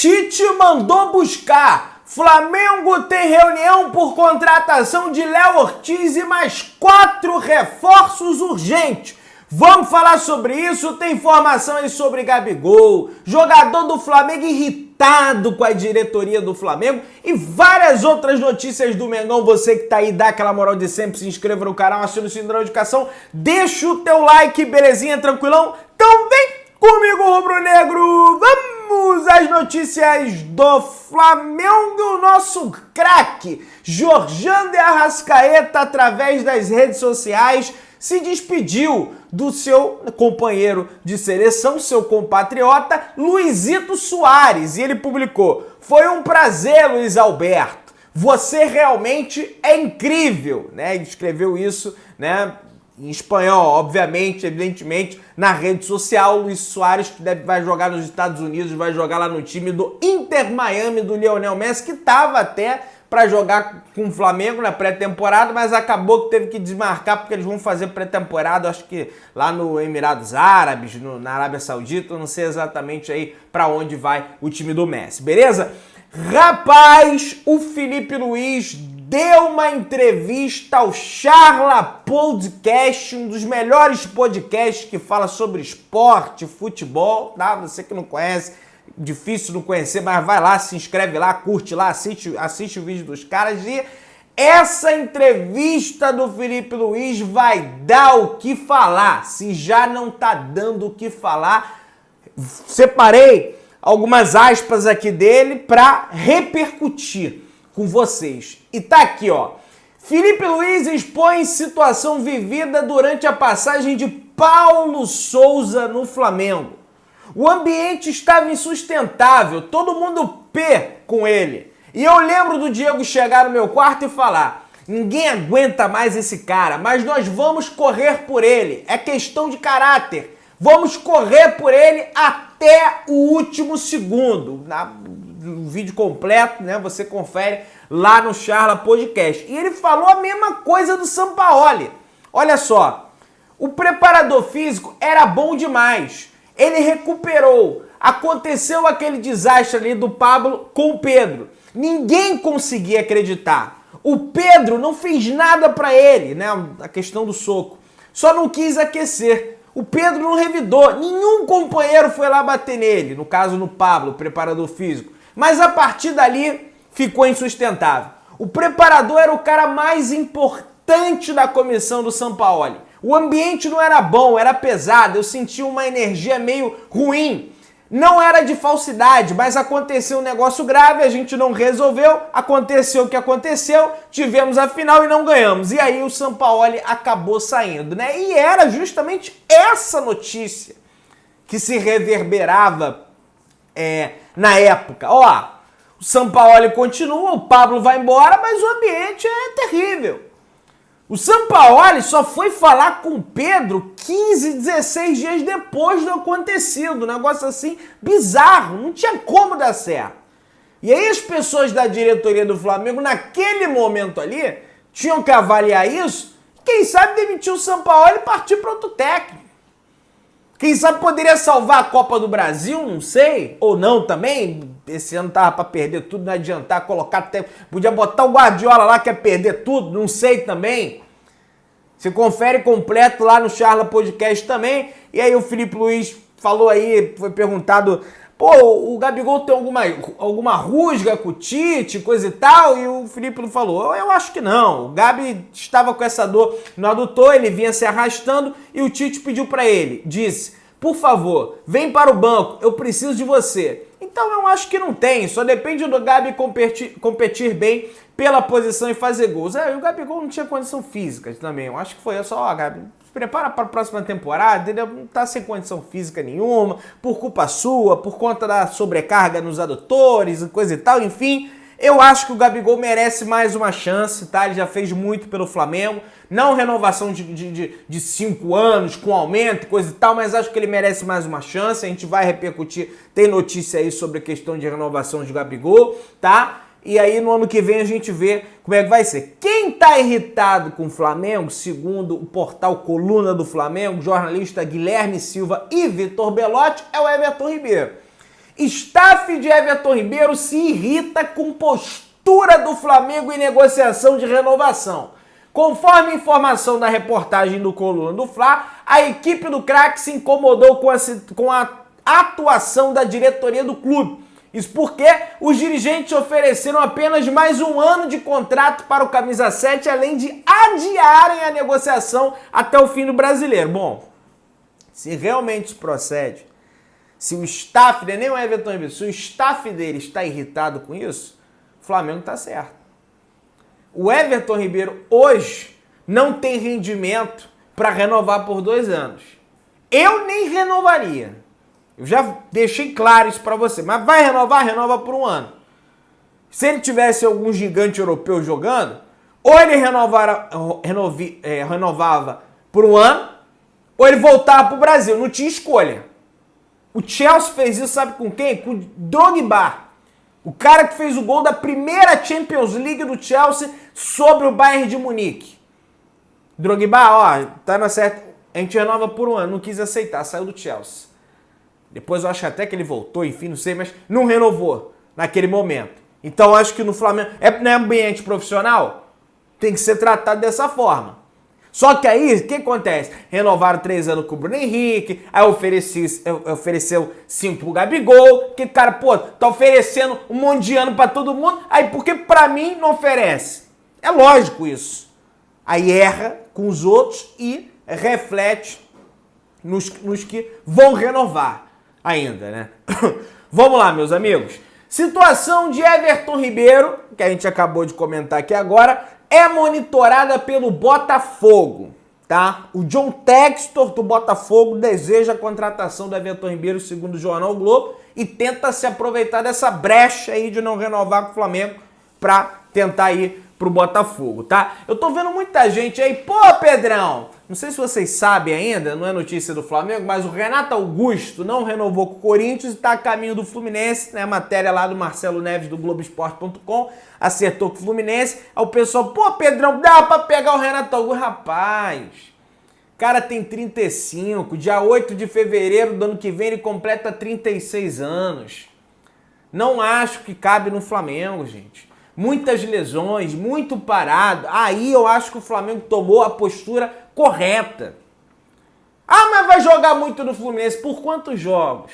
Tite mandou buscar. Flamengo tem reunião por contratação de Léo Ortiz e mais 4 reforços urgentes. Vamos falar sobre isso, tem informação aí sobre Gabigol, jogador do Flamengo irritado com a diretoria do Flamengo e várias outras notícias do Mengão. Você que tá aí, dá aquela moral de sempre, se inscreva no canal, aciona o sininho da notificação, deixa o teu like, belezinha, tranquilão? Então vem comigo, rubro-negro, vamos às notícias do Flamengo. O nosso craque, Jorjan de Arrascaeta, através das redes sociais, se despediu do seu companheiro de seleção, seu compatriota, Luizito Soares. E ele publicou: foi um prazer, Luiz Alberto. Você realmente é incrível, né? Ele escreveu isso, né, em espanhol, obviamente, evidentemente, na rede social. Luiz Soares, que vai jogar nos Estados Unidos, vai jogar lá no time do Inter Miami, do Lionel Messi, que estava até para jogar com o Flamengo na pré-temporada, mas acabou que teve que desmarcar porque eles vão fazer pré-temporada, acho que lá no Emirados Árabes, na Arábia Saudita, eu não sei exatamente aí para onde vai o time do Messi, beleza? Rapaz, o Felipe Luiz deu uma entrevista ao Charla Podcast, um dos melhores podcasts que fala sobre esporte, futebol, tá? Você que não conhece, difícil não conhecer, mas vai lá, se inscreve lá, curte lá, assiste o vídeo dos caras. E essa entrevista do Felipe Luiz vai dar o que falar. Se já não tá dando o que falar, separei algumas aspas aqui dele para repercutir com vocês. E tá aqui, ó. Felipe Luiz expõe situação vivida durante a passagem de Paulo Souza no Flamengo. O ambiente estava insustentável, todo mundo pé com ele. E eu lembro do Diego chegar no meu quarto e falar: ninguém aguenta mais esse cara, mas nós vamos correr por ele. É questão de caráter. Vamos correr por ele até o último segundo. No vídeo completo, né, você confere lá no Charla Podcast. E ele falou a mesma coisa do Sampaoli. Olha só, o preparador físico era bom demais. Ele recuperou. Aconteceu aquele desastre ali do Pablo com o Pedro. Ninguém conseguia acreditar. O Pedro não fez nada pra ele, né? A questão do soco. Só não quis aquecer. O Pedro não revidou. Nenhum companheiro foi lá bater nele. No caso, no Pablo, o preparador físico. Mas a partir dali ficou insustentável. O preparador era o cara mais importante da comissão do Sampaoli. O ambiente não era bom, era pesado, eu sentia uma energia meio ruim. Não era de falsidade, mas aconteceu um negócio grave, a gente não resolveu, aconteceu o que aconteceu, tivemos a final e não ganhamos. E aí o Sampaoli acabou saindo, né? E era justamente essa notícia que se reverberava na época. Ó, o Sampaoli continua, o Pablo vai embora, mas o ambiente é terrível. O Sampaoli só foi falar com o Pedro 15, 16 dias depois do acontecido. Um negócio assim bizarro, não tinha como dar certo. E aí as pessoas da diretoria do Flamengo, naquele momento ali, tinham que avaliar isso. Quem sabe demitir o Sampaoli e partir para outro técnico. Quem sabe poderia salvar a Copa do Brasil, não sei. Ou não também. Esse ano tava para perder tudo, não adiantar colocar até... Podia botar o Guardiola lá que ia perder tudo, não sei também. Você confere completo lá no Charla Podcast também. E aí o Felipe Luiz falou aí, foi perguntado: pô, o Gabigol tem alguma rusga com o Tite, coisa e tal? E o Felipe falou: eu acho que não. O Gabi estava com essa dor no adutor, ele vinha se arrastando e o Tite pediu para ele, disse: por favor, vem para o banco, eu preciso de você. Então eu acho que não tem, só depende do Gabi competir bem pela posição e fazer gols. E o Gabigol não tinha condição física também, eu acho que foi só, ó, Gabi, se prepara para a próxima temporada, ele não tá sem condição física nenhuma, por culpa sua, por conta da sobrecarga nos adutores e coisa e tal, enfim. Eu acho que o Gabigol merece mais uma chance, tá? Ele já fez muito pelo Flamengo. Não renovação de 5 anos, com aumento e coisa e tal, mas acho que ele merece mais uma chance. A gente vai repercutir, tem notícia aí sobre a questão de renovação de Gabigol, tá? E aí no ano que vem a gente vê como é que vai ser. Quem tá irritado com o Flamengo, segundo o portal Coluna do Flamengo, jornalista Guilherme Silva e Vitor Belotti, é o Everton Ribeiro. Staff de Everton Ribeiro se irrita com postura do Flamengo em negociação de renovação. Conforme informação da reportagem do Coluna do Fla, a equipe do craque se incomodou com a atuação da diretoria do clube. Isso porque os dirigentes ofereceram apenas mais um ano de contrato para o camisa 7, além de adiarem a negociação até o fim do Brasileiro. Bom, se realmente isso procede, se o staff, nem o Everton Ribeiro, se o staff dele está irritado com isso, o Flamengo está certo. O Everton Ribeiro hoje não tem rendimento para renovar por 2 anos. Eu nem renovaria. Eu já deixei claro isso para você. Mas vai renovar? Renova por 1 ano. Se ele tivesse algum gigante europeu jogando, ou ele renovava por 1 ano, ou ele voltava para o Brasil. Não tinha escolha. O Chelsea fez isso, sabe com quem? Com o Drogba. O cara que fez o gol da primeira Champions League do Chelsea sobre o Bayern de Munique. Drogba, ó, tá na certa. A gente renova por 1 ano. Não quis aceitar, saiu do Chelsea. Depois eu acho até que ele voltou, enfim, não sei, mas não renovou naquele momento. Então eu acho que no Flamengo, no ambiente profissional, tem que ser tratado dessa forma. Só que aí, o que acontece? Renovaram 3 anos com o Bruno Henrique, aí ofereceu 5 pro Gabigol, que cara, pô, tá oferecendo um monte de ano pra todo mundo, aí por que pra mim não oferece? É lógico isso. Aí erra com os outros e reflete nos que vão renovar ainda, né? Vamos lá, meus amigos. Situação de Everton Ribeiro, que a gente acabou de comentar aqui agora, é monitorada pelo Botafogo, tá? O John Textor do Botafogo deseja a contratação do Everton Ribeiro, segundo o Jornal o Globo, e tenta se aproveitar dessa brecha aí de não renovar com o Flamengo para tentar ir pro Botafogo, tá? Eu tô vendo muita gente aí, pô, Pedrão, não sei se vocês sabem ainda, não é notícia do Flamengo, mas o Renato Augusto não renovou com o Corinthians e tá a caminho do Fluminense, né? Matéria lá do Marcelo Neves do Globoesporte.com, acertou com o Fluminense. Aí o pessoal, pô, Pedrão, dá pra pegar o Renato Augusto? Rapaz, o cara tem 35, dia 8 de fevereiro do ano que vem ele completa 36 anos. Não acho que cabe no Flamengo, gente. Muitas lesões, muito parado. Aí eu acho que o Flamengo tomou a postura correta. Ah, mas vai jogar muito no Fluminense. Por quantos jogos?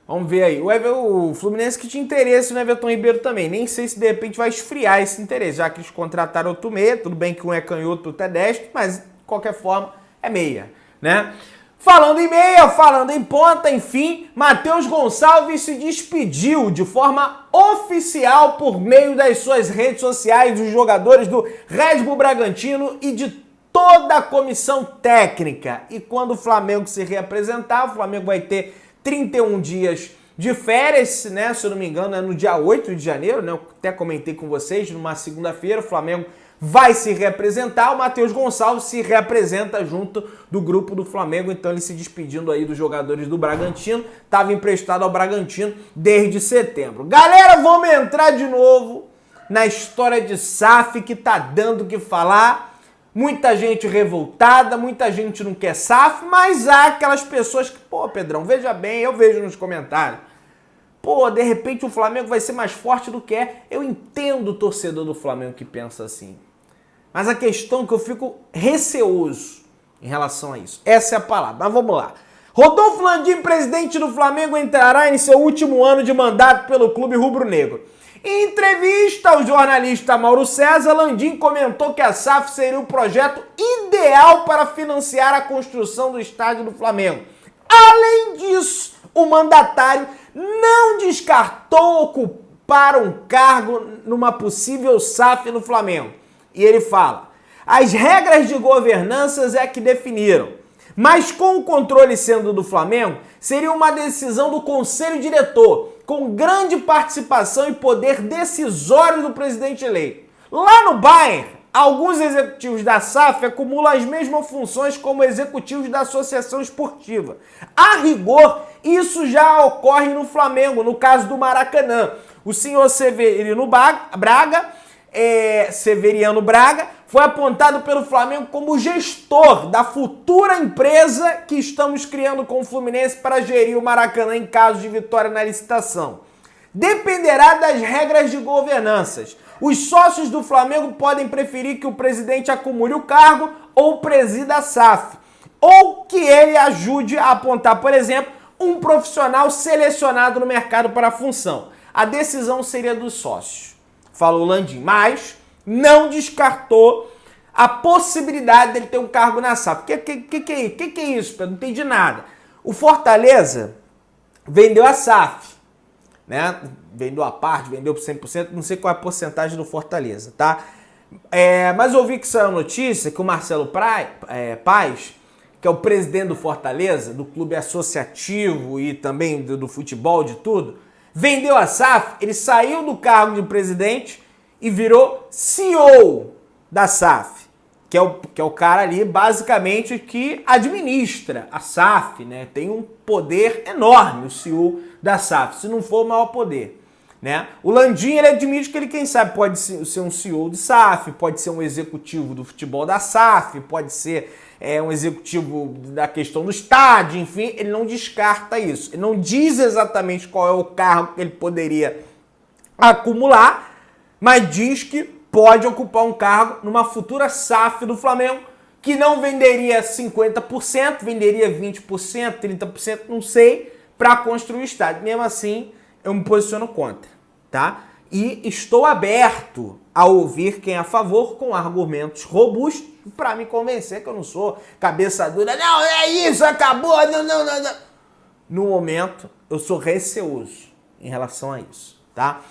Vamos ver aí. O Fluminense que tinha interesse no Everton Ribeiro também. Nem sei se de repente vai esfriar esse interesse, já que eles contrataram outro meia. Tudo bem que um é canhoto, outro é destro, mas de qualquer forma é meia, né? Falando em meia, falando em ponta, enfim, Matheus Gonçalves se despediu de forma oficial por meio das suas redes sociais dos jogadores do Red Bull Bragantino e de toda a comissão técnica. E quando o Flamengo se reapresentar, o Flamengo vai ter 31 dias de férias, né? Se eu não me engano, é no dia 8 de janeiro, né? Eu até comentei com vocês, numa segunda-feira, o Flamengo vai se reapresentar, o Matheus Gonçalves se reapresenta junto do grupo do Flamengo, então ele se despedindo aí dos jogadores do Bragantino, estava emprestado ao Bragantino desde setembro. Galera, vamos entrar de novo na história de SAF que tá dando o que falar, muita gente revoltada, muita gente não quer SAF, mas há aquelas pessoas que, pô, Pedrão, veja bem, eu vejo nos comentários, pô, de repente o Flamengo vai ser mais forte do que é. Eu entendo o torcedor do Flamengo que pensa assim. Mas a questão é que eu fico receoso em relação a isso. Essa é a palavra. Mas vamos lá. Rodolfo Landim, presidente do Flamengo, entrará em seu último ano de mandato pelo clube rubro-negro. Em entrevista ao jornalista Mauro César, Landim comentou que a SAF seria o projeto ideal para financiar a construção do estádio do Flamengo. Além disso, o mandatário não descartou ocupar um cargo numa possível SAF no Flamengo. E ele fala, as regras de governança é que definiram, mas com o controle sendo do Flamengo, seria uma decisão do conselho diretor, com grande participação e poder decisório do presidente eleito. Lá no Bayern, alguns executivos da SAF acumulam as mesmas funções como executivos da associação esportiva. A rigor, isso já ocorre no Flamengo, no caso do Maracanã. O senhor Severino Braga Severiano Braga foi apontado pelo Flamengo como gestor da futura empresa que estamos criando com o Fluminense para gerir o Maracanã em caso de vitória na licitação. Dependerá das regras de governanças. Os sócios do Flamengo podem preferir que o presidente acumule o cargo ou presida a SAF, ou que ele ajude a apontar, por exemplo, um profissional selecionado no mercado para a função. A decisão seria dos sócios, falou Landim, mas não descartou a possibilidade dele ter um cargo na SAF. Que é isso, Pedro? Não entendi nada. O Fortaleza vendeu a SAF, né? Vendeu a parte, vendeu por 100%, não sei qual é a porcentagem do Fortaleza, tá? Mas eu ouvi que saiu a notícia que o Marcelo Paes, que é o presidente do Fortaleza, do clube associativo e também do futebol, de tudo, vendeu a SAF, ele saiu do cargo de presidente e virou CEO da SAF, que é o cara ali, basicamente, que administra a SAF, né? Tem um poder enorme, o CEO da SAF, se não for o maior poder, né? O Landim, ele admite que ele, quem sabe, pode ser um CEO de SAF, pode ser um executivo do futebol da SAF, pode ser um executivo da questão do estádio, enfim, ele não descarta isso. Ele não diz exatamente qual é o cargo que ele poderia acumular, mas diz que pode ocupar um cargo numa futura SAF do Flamengo, que não venderia 50%, venderia 20%, 30%, não sei, para construir o estádio. Mesmo assim, eu me posiciono contra, tá? E estou aberto a ouvir quem é a favor com argumentos robustos para me convencer que eu não sou cabeça dura. Não, é isso, acabou, não. No momento, eu sou receoso em relação a isso, tá?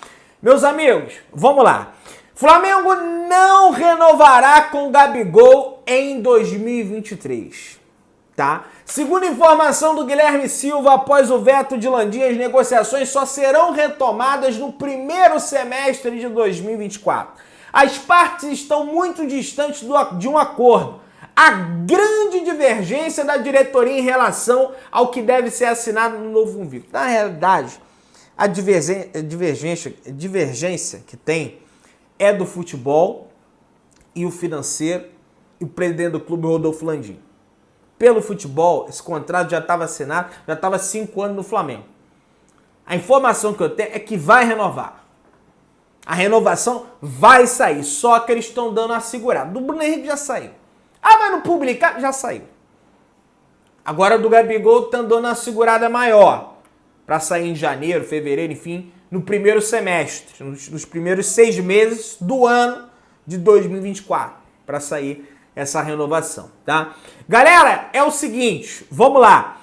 Meus amigos, vamos lá. Flamengo não renovará com o Gabigol em 2023, tá? Segundo informação do Guilherme Silva, após o veto de Landim, as negociações só serão retomadas no primeiro semestre de 2024. As partes estão muito distantes de um acordo. A grande divergência da diretoria em relação ao que deve ser assinado no novo convite. Na realidade, a divergência que tem é do futebol e o financeiro e o presidente do clube, Rodolfo Landim. Pelo futebol, esse contrato já estava assinado, já estava 5 anos no Flamengo. A informação que eu tenho é que vai renovar. A renovação vai sair, só que eles estão dando a segurada. Do Bruno Henrique já saiu. Ah, mas não publicar? Já saiu. Agora do Gabigol estão dando uma segurada maior, para sair em janeiro, fevereiro, enfim, no primeiro semestre, nos primeiros 6 meses do ano de 2024, para sair essa renovação, tá? Galera, é o seguinte, vamos lá.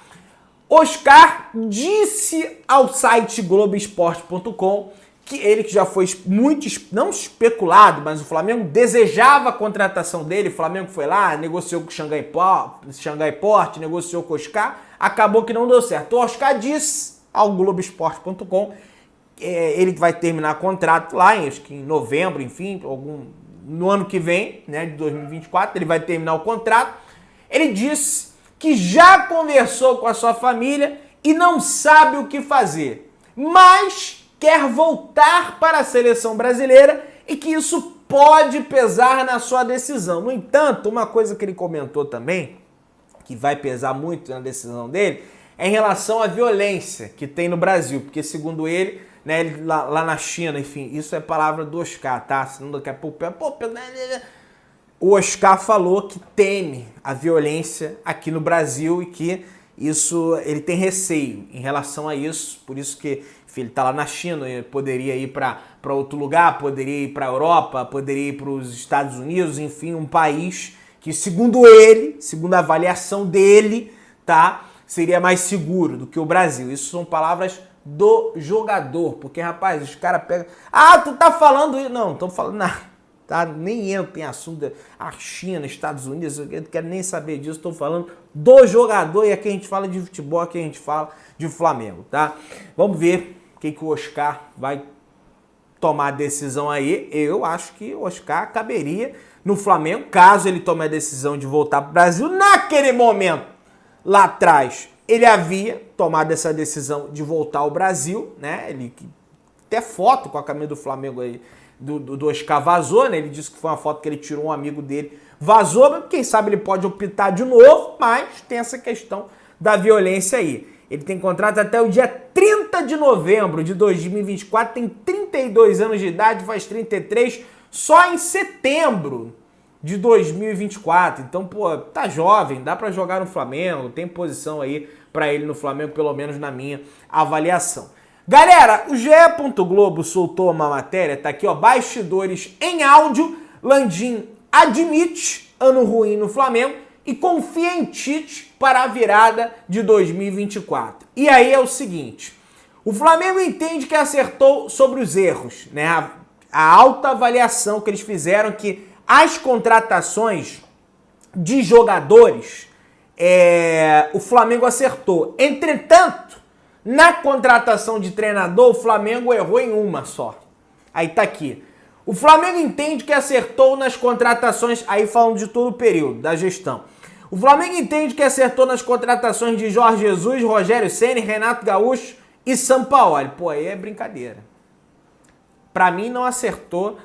Oscar disse ao site Globoesporte.com que ele, que já foi muito, não especulado, mas o Flamengo desejava a contratação dele, o Flamengo foi lá, negociou com o Xangai Port, negociou com o Oscar, acabou que não deu certo. O Oscar disse ao Globoesporte.com ele vai terminar contrato lá, acho que em novembro, enfim, no ano que vem, né, de 2024, ele vai terminar o contrato. Ele disse que já conversou com a sua família e não sabe o que fazer, mas quer voltar para a seleção brasileira e que isso pode pesar na sua decisão. No entanto, uma coisa que ele comentou também, que vai pesar muito na decisão dele, é em relação à violência que tem no Brasil, porque segundo ele, né, ele lá na China, enfim, isso é palavra do Oscar, tá? Senão daqui a pouco, o Oscar falou que teme a violência aqui no Brasil e que isso, ele tem receio em relação a isso, por isso que, enfim, ele está lá na China, ele poderia ir para outro lugar, poderia ir para a Europa, poderia ir para os Estados Unidos, enfim, um país que, segundo ele, segundo a avaliação dele, tá, seria mais seguro do que o Brasil. Isso são palavras do jogador, porque, rapaz, os caras pegam... Ah, tu tá falando isso? Não, tô falando nada. Tá? Nem entro em assunto a China, Estados Unidos, eu não quero nem saber disso, estou falando do jogador, e aqui a gente fala de futebol, aqui a gente fala de Flamengo, tá? Vamos ver o que o Oscar vai tomar a decisão aí. Eu acho que o Oscar caberia no Flamengo, caso ele tome a decisão de voltar para o Brasil. Naquele momento, lá atrás, ele havia tomado essa decisão de voltar ao Brasil, né? Ele até foto com a camisa do Flamengo aí do Oscar vazou, né? Ele disse que foi uma foto que ele tirou, um amigo dele vazou, quem sabe ele pode optar de novo, mas tem essa questão da violência aí. Ele tem contrato até o dia 30 de novembro de 2024, tem 32 anos de idade, faz 33 só em setembro de 2024. Então, pô, tá jovem, dá pra jogar no Flamengo, tem posição aí pra ele no Flamengo, pelo menos na minha avaliação. Galera, o GE. Globo soltou uma matéria, tá aqui, ó, bastidores em áudio, Landim admite ano ruim no Flamengo e confia em Tite para a virada de 2024. E aí é o seguinte, o Flamengo entende que acertou sobre os erros, né? A alta avaliação que eles fizeram, que as contratações de jogadores, o Flamengo acertou. Entretanto, na contratação de treinador, o Flamengo errou em uma só. Aí tá aqui. O Flamengo entende que acertou nas contratações, aí falando de todo o período da gestão. O Flamengo entende que acertou nas contratações de Jorge Jesus, Rogério Ceni, Renato Gaúcho e Sampaoli. Pô, aí é brincadeira. Pra mim não acertou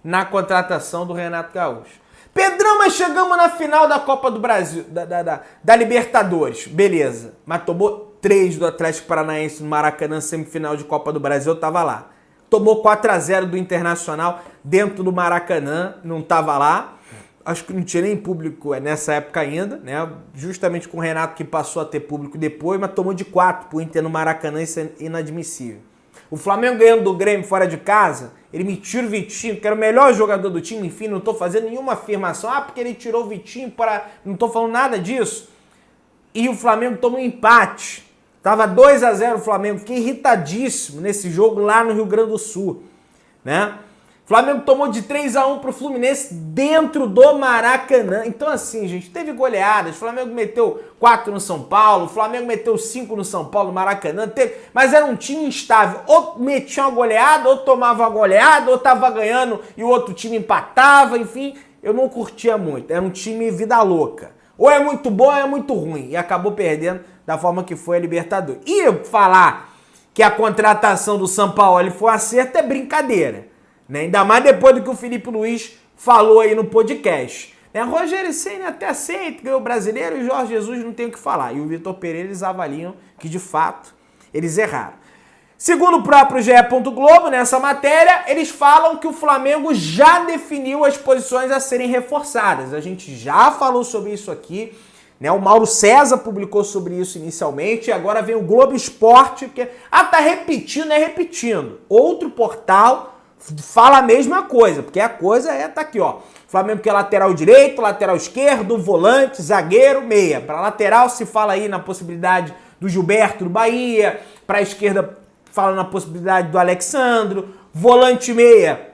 na contratação do Renato Gaúcho. Pedrão, mas chegamos na final da Copa do Brasil, da Libertadores. Beleza, mas tomou 3 do Atlético Paranaense no Maracanã, semifinal de Copa do Brasil, eu tava lá. Tomou 4-0 do Internacional dentro do Maracanã, não tava lá. Acho que não tinha nem público nessa época ainda, né? Justamente com o Renato que passou a ter público depois, mas tomou de 4 pro Inter no Maracanã, isso é inadmissível. O Flamengo ganhando do Grêmio fora de casa, ele me tira o Vitinho, que era o melhor jogador do time, enfim, não tô fazendo nenhuma afirmação, porque ele tirou o Vitinho para... Não tô falando nada disso. E o Flamengo tomou um empate. Tava 2-0 o Flamengo, fiquei irritadíssimo nesse jogo lá no Rio Grande do Sul, né? O Flamengo tomou de 3-1 pro Fluminense dentro do Maracanã. Então assim, gente, teve goleadas. O Flamengo meteu 4 no São Paulo, o Flamengo meteu 5 no São Paulo, no Maracanã. Mas era um time instável. Ou metia uma goleada, ou tomava uma goleada, ou tava ganhando e o outro time empatava. Enfim, eu não curtia muito. Era um time vida louca. Ou é muito bom ou é muito ruim. E acabou perdendo da forma que foi a Libertadores. E eu falar que a contratação do Sampaoli foi um acerto é brincadeira, né? Ainda mais depois do que o Felipe Luiz falou aí no podcast. Né? Rogério Ceni até aceita, ganhou o brasileiro, e Jorge Jesus não tem o que falar. E o Vitor Pereira, eles avaliam que, de fato, eles erraram. Segundo o próprio GE. Globo, nessa matéria, eles falam que o Flamengo já definiu as posições a serem reforçadas. A gente já falou sobre isso aqui, né? O Mauro César publicou sobre isso inicialmente, e agora vem o Globo Esporte, que tá repetindo, repetindo. Outro portal fala a mesma coisa, porque a coisa tá aqui, ó. Flamengo quer lateral direito, lateral esquerdo, volante, zagueiro, meia. Para lateral se fala aí na possibilidade do Gilberto do Bahia, para a esquerda fala na possibilidade do Alexandro, volante meia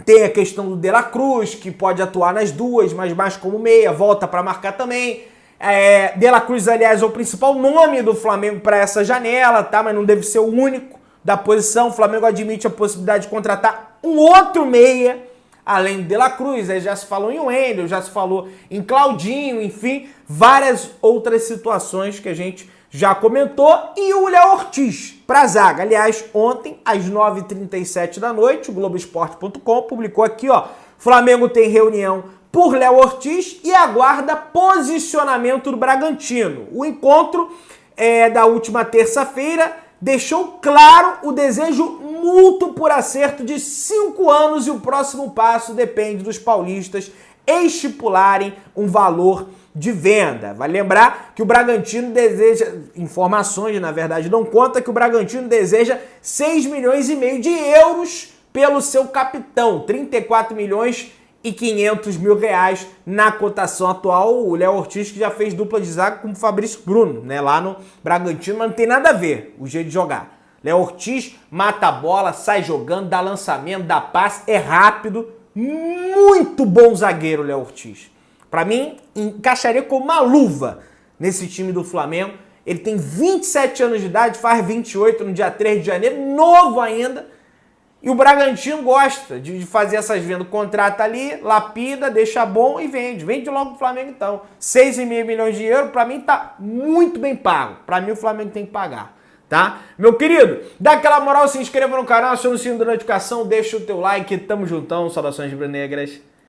tem a questão do De La Cruz, que pode atuar nas duas, mas mais como meia, volta para marcar também. De La Cruz, aliás, é o principal nome do Flamengo para essa janela, tá? Mas não deve ser o único da posição. O Flamengo admite a possibilidade de contratar um outro meia, além do De La Cruz. Aí já se falou em Wendel, já se falou em Claudinho, enfim, várias outras situações que a gente já comentou. E o Léo Ortiz para a zaga. Aliás, ontem, às 9h37 da noite, o Globoesporte.com publicou aqui, ó, Flamengo tem reunião por Léo Ortiz e aguarda posicionamento do Bragantino. O encontro da última terça-feira deixou claro o desejo mútuo por acerto de 5 anos e o próximo passo depende dos paulistas estipularem um valor de venda. Vale lembrar que o Bragantino deseja, informações na verdade não conta, que o Bragantino deseja 6,5 milhões de euros pelo seu capitão, 34 milhões e 500 mil reais na cotação atual. O Léo Ortiz, que já fez dupla de zaga com o Fabrício Bruno, né, lá no Bragantino, mas não tem nada a ver o jeito de jogar. Léo Ortiz mata a bola, sai jogando, dá lançamento, dá passe, é rápido, muito bom zagueiro Léo Ortiz. Para mim, encaixaria como uma luva nesse time do Flamengo. Ele tem 27 anos de idade, faz 28 no dia 3 de janeiro, novo ainda. E o Bragantino gosta de fazer essas vendas. Contrata ali, lapida, deixa bom e vende. Vende logo pro Flamengo então. 6,5 milhões de euros, para mim tá muito bem pago. Para mim o Flamengo tem que pagar. tá? Meu querido, dá aquela moral, se inscreva no canal, aciona o sininho da notificação, deixa o teu like, tamo juntão, saudações rubro-negras.